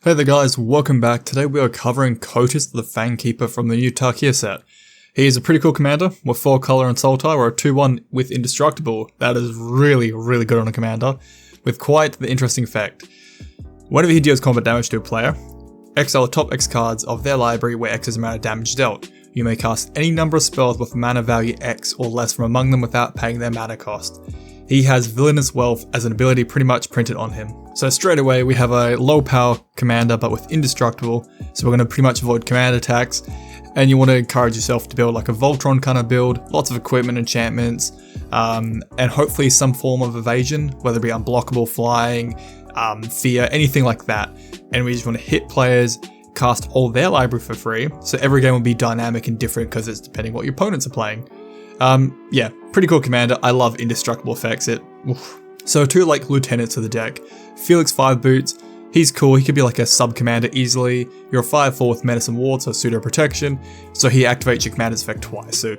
Hey there guys, welcome back. Today we are covering Kotis, the Fangkeeper from the new Tarkir set. He is a pretty cool commander with 4 color and Sultai, or a 2/1 with indestructible. That is really good on a commander, with quite the interesting effect. Whenever he deals combat damage to a player, exile the top X cards of their library where X is the amount of damage dealt. You may cast any number of spells with mana value X or less from among them without paying their mana cost. He has Villainous Wealth as an ability pretty much printed on him. So straight away we have a low power commander but with indestructible, so we're going to pretty much avoid command attacks, and you want to encourage yourself to build like a Voltron kind of build, lots of equipment, enchantments, and hopefully some form of evasion, whether it be unblockable, flying, fear, anything like that. And we just want to hit players, cast all their library for free, so every game will be dynamic and different because it's depending what your opponents are playing. Yeah, pretty cool commander. I love indestructible effects. So 2 like lieutenants of the deck. Felix 5 boots. He's cool. He could be like a sub commander easily. You're a 5/4 with medicine ward, so pseudo protection. So he activates your commander's effect twice. So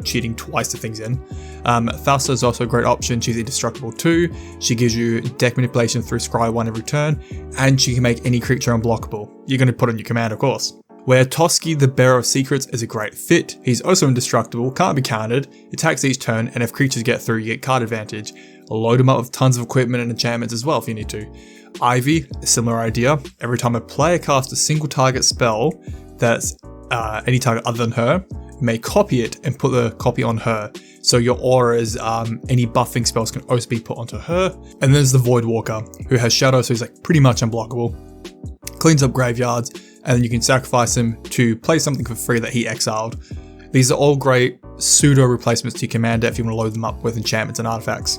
cheating twice to things in. Thassa is also a great option. She's indestructible too. She gives you deck manipulation through scry 1 every turn, and she can make any creature unblockable. You're going to put on your commander, of course. Where Toski, the Bearer of Secrets, is a great fit. He's also indestructible, can't be countered, attacks each turn, and if creatures get through, you get card advantage. Load him up with tons of equipment and enchantments as well if you need to. Ivy, a similar idea. Every time a player casts a single target spell that's any target other than her, you may copy it and put the copy on her. So your auras, any buffing spells can also be put onto her. And then there's the Voidwalker, who has Shadow, so he's like pretty much unblockable. Cleans up graveyards, and then you can sacrifice him to play something for free that he exiled. These are all great pseudo replacements to your commander if you want to load them up with enchantments and artifacts.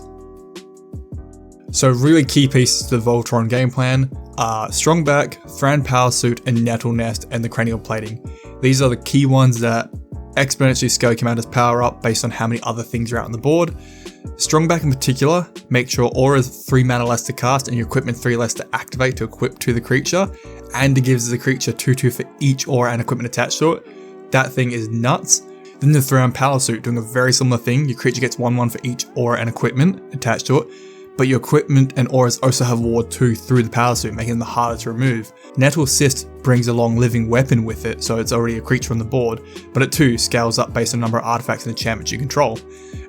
So really key pieces to the Voltron game plan are Strong Back, Thran Power Suit, and Nettle Nest, and the Cranial Plating. These are the key ones that exponentially scale commander's power up based on how many other things are out on the board. Strong Back in particular, make sure aura's 3 mana less to cast and your equipment 3 less to activate to equip to the creature, and it gives the creature 2/2 for each aura and equipment attached to it. That thing is nuts. Then the Thran Power Suit, doing a very similar thing. Your creature gets 1/1 for each aura and equipment attached to it, but your equipment and auras also have ward 2 through the power suit, making them harder to remove. Nettle Cyst brings along Living Weapon with it, so it's already a creature on the board, but it too scales up based on the number of artifacts and enchantments you control.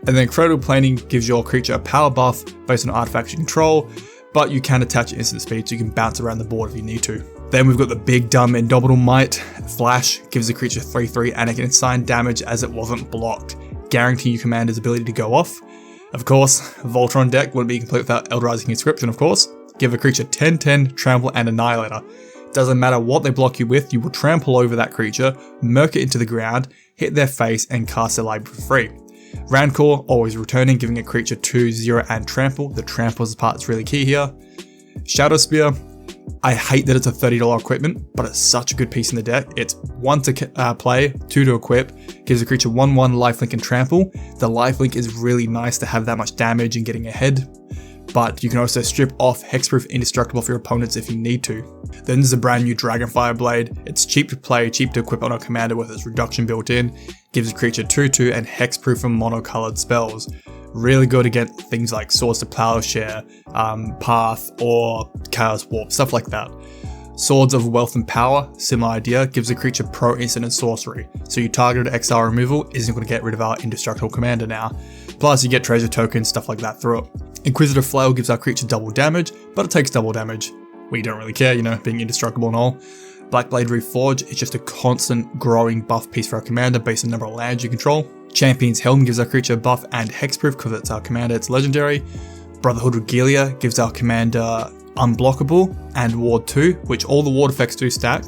And then Cranial Plating gives your creature a power buff based on artifacts you control, but you can attach instant speed so you can bounce around the board if you need to. Then we've got the big dumb Indomitable Might. Flash gives the creature 3/3 and it can assign damage as it wasn't blocked, guaranteeing your commander's ability to go off. Of course, Voltron deck wouldn't be complete without Elderizing Inscription, of course. Give a creature 10/10, Trample, and Annihilator. Doesn't matter what they block you with, you will trample over that creature, murk it into the ground, hit their face, and cast their library for free. Rancor, always returning, giving a creature 2/0 and Trample. The Trample part is really key here. Shadow Spear, I hate that it's a $30 equipment, but it's such a good piece in the deck. It's 1 to play, 2 to equip, gives the creature 1/1 lifelink and trample. The lifelink is really nice to have that much damage and getting ahead, but you can also strip off hexproof indestructible for your opponents if you need to. Then there's a brand new Dragonfire Blade. It's cheap to play, cheap to equip on a commander with its reduction built in, gives the creature 2/2 and hexproof from monocolored spells. Really good against things like Swords to Plowshare, Path, or Chaos Warp, stuff like that. Swords of Wealth and Power, similar idea, gives the creature pro instant and sorcery, so your targeted exile removal isn't going to get rid of our indestructible commander now. Plus you get treasure tokens, stuff like that through it. Inquisitive Flail gives our creature double damage, but it takes double damage. We don't really care, being indestructible and all. Blackblade Reforge is just a constant growing buff piece for our commander based on the number of lands you control. Champion's Helm gives our creature buff and hexproof because it's our commander, it's legendary. Brotherhood Regalia gives our commander unblockable and ward 2, which all the ward effects do stack.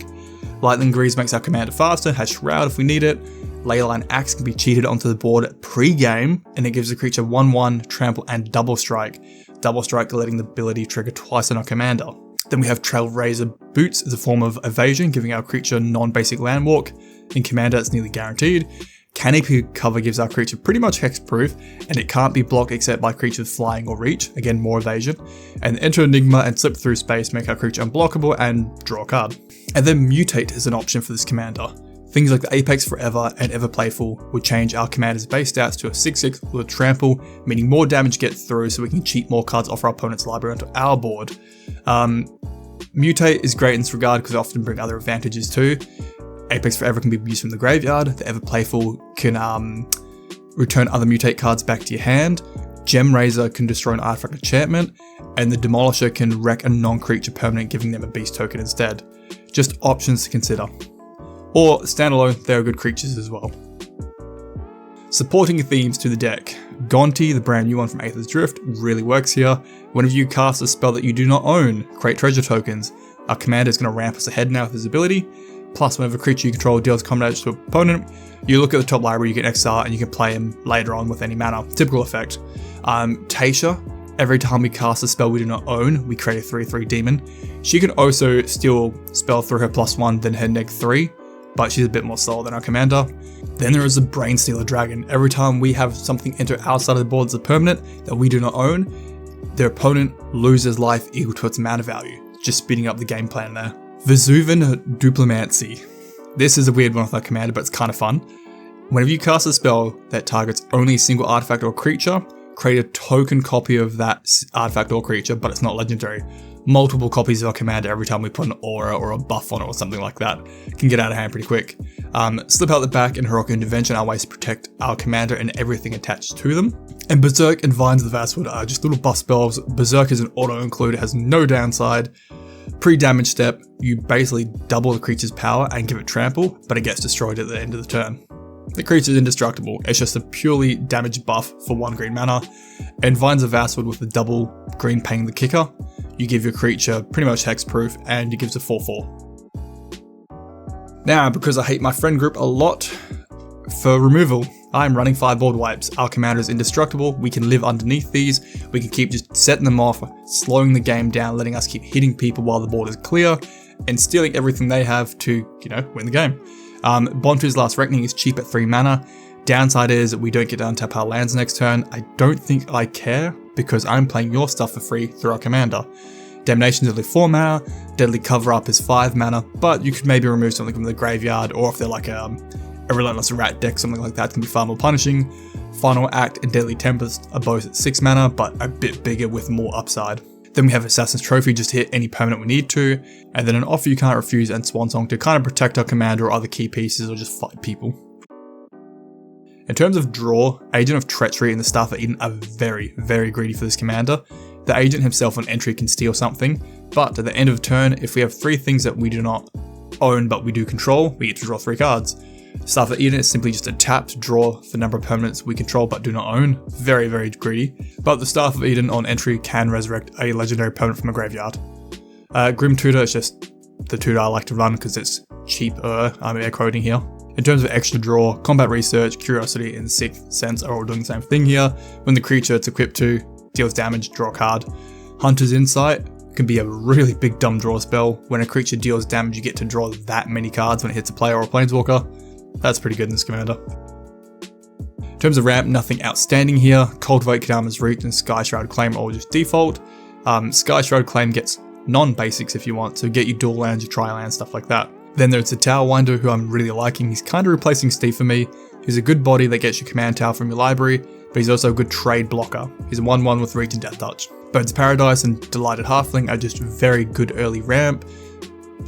Lightning Grease makes our commander faster, has Shroud if we need it. Leyline Axe can be cheated onto the board pre-game, and it gives the creature 1/1, Trample, and Double Strike. Double Strike letting the ability trigger twice on our commander. Then we have Trailblazer Boots as a form of evasion, giving our creature non-basic land walk. In commander it's nearly guaranteed. Canopy Cover gives our creature pretty much hexproof, and it can't be blocked except by creatures flying or reach, again more evasion. And Enter Enigma and Slip Through Space make our creature unblockable and draw a card. And then Mutate is an option for this commander. Things like the Apex Forever and Ever Playful would change our commander's base stats to a 6/6 with a trample, meaning more damage gets through so we can cheat more cards off our opponent's library onto our board. Mutate is great in this regard because they often bring other advantages too. Apex Forever can be used from the graveyard. The Ever Playful can return other mutate cards back to your hand. Gem Razor can destroy an artifact enchantment, and the Demolisher can wreck a non-creature permanent, giving them a beast token instead. Just options to consider. Or standalone, they are good creatures as well. Supporting themes to the deck. Gonti, the brand new one from Aether's Drift, really works here. Whenever you cast a spell that you do not own, create treasure tokens. Our commander is going to ramp us ahead now with his ability. Plus, whenever a creature you control deals combat damage to an opponent, you look at the top library, you can exile, and you can play him later on with any mana. Typical effect. Tasha, every time we cast a spell we do not own, we create a 3/3 demon. She can also steal spell through her +1, then her -3, but she's a bit more slow than our commander. Then there is the Brainstealer Dragon. Every time we have something enter outside of the board as a permanent that we do not own, their opponent loses life equal to its mana value. Just speeding up the game plan there. Vesuvan Duplimancy. This is a weird one with our commander, but it's kind of fun. Whenever you cast a spell that targets only a single artifact or creature, create a token copy of that artifact or creature, but it's not legendary. Multiple copies of our commander every time we put an aura or a buff on it or something like that. Can get out of hand pretty quick. Slip out the back and Heroic Intervention are ways to protect our commander and everything attached to them. And Berserk and Vines of the Vastwood are just little buff spells. Berserk is an auto-include, it has no downside. Pre-damage step, you basically double the creature's power and give it trample, but it gets destroyed at the end of the turn. The creature is indestructible, it's just a purely damage buff for 1 green mana. And Vines of Vastwood with the double green paying the kicker, you give your creature pretty much hexproof and it gives a 4/4. Now, because I hate my friend group a lot, for removal, I'm running 5 board wipes. Our commander is indestructible, we can live underneath these, we can keep just setting them off, slowing the game down, letting us keep hitting people while the board is clear, and stealing everything they have to, win the game. Bontu's Last Reckoning is cheap at 3 mana. Downside is we don't get to untap our lands next turn. I don't think I care because I'm playing your stuff for free through our commander. Damnation is only 4 mana, Deadly Cover Up is 5 mana, but you could maybe remove something from the graveyard, or if they're like a Relentless Rat deck, something like that can be far more punishing. Final Act and Deadly Tempest are both at 6 mana, but a bit bigger with more upside. Then we have Assassin's Trophy just to hit any permanent we need to, and then an Offer You Can't Refuse and Swansong to kind of protect our commander or other key pieces or just fight people. In terms of draw, Agent of Treachery and the Staff of Eden are very, very greedy for this commander. The agent himself on entry can steal something, but at the end of turn, if we have 3 things that we do not own but we do control, we get to draw 3 cards. Staff of Eden is simply just a tap to draw the number of permanents we control but do not own. Very, very greedy. But the Staff of Eden on entry can resurrect a legendary permanent from a graveyard. Grim Tutor is just the tutor I like to run because it's cheaper, I'm air quoting here. In terms of extra draw, Combat Research, Curiosity, and Sixth Sense are all doing the same thing here. When the creature it's equipped to deals damage, draw a card. Hunter's Insight can be a really big dumb draw spell. When a creature deals damage, you get to draw that many cards when it hits a player or a planeswalker. That's pretty good in this commander. In terms of ramp, nothing outstanding here. Cultivate, Kadama's Reach, and Sky Shroud Claim are all just default. Sky Shroud Claim gets non-basics if you want, so get you dual lands, your tri-lands, stuff like that. Then there's the Tower Winder, who I'm really liking. He's kind of replacing Steve for me. He's a good body that gets your command tower from your library, but he's also a good trade blocker. He's a 1/1 with Reach and Death Touch. Bird's Paradise and Delighted Halfling are just very good early ramp.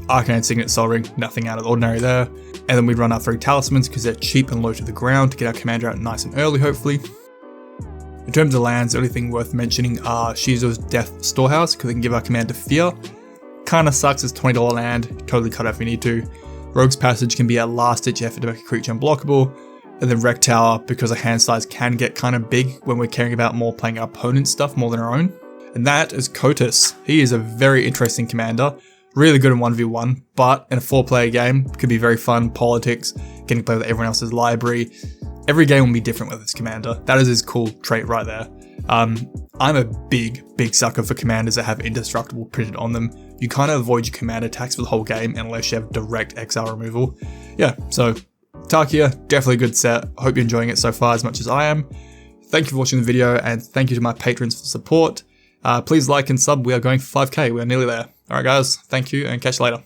Arcane Signet, Sol Ring, nothing out of the ordinary there. And then we run our 3 Talismans because they're cheap and low to the ground to get our commander out nice and early, hopefully. In terms of lands, the only thing worth mentioning are Shizo's Death Storehouse because they can give our commander Fear. Kinda sucks, it's $20 land, totally cut out if you need to. Rogue's Passage can be a last-ditch effort to make a creature unblockable. And then Wreck Tower because our hand size can get kind of big when we're caring about more playing our opponent's stuff more than our own. And that is Kotis. He is a very interesting commander. Really good in 1v1, but in a 4-player game, could be very fun. Politics, getting to play with everyone else's library. Every game will be different with this commander. That is his cool trait right there. I'm a big sucker for commanders that have indestructible printed on them. You kind of avoid your command attacks for the whole game unless you have direct exile removal. Yeah, so Tarkir, definitely a good set. I hope you're enjoying it so far as much as I am. Thank you for watching the video and thank you to my patrons for the support. Please like and sub, we are going for 5k, we are nearly there. Alright guys, thank you and catch you later.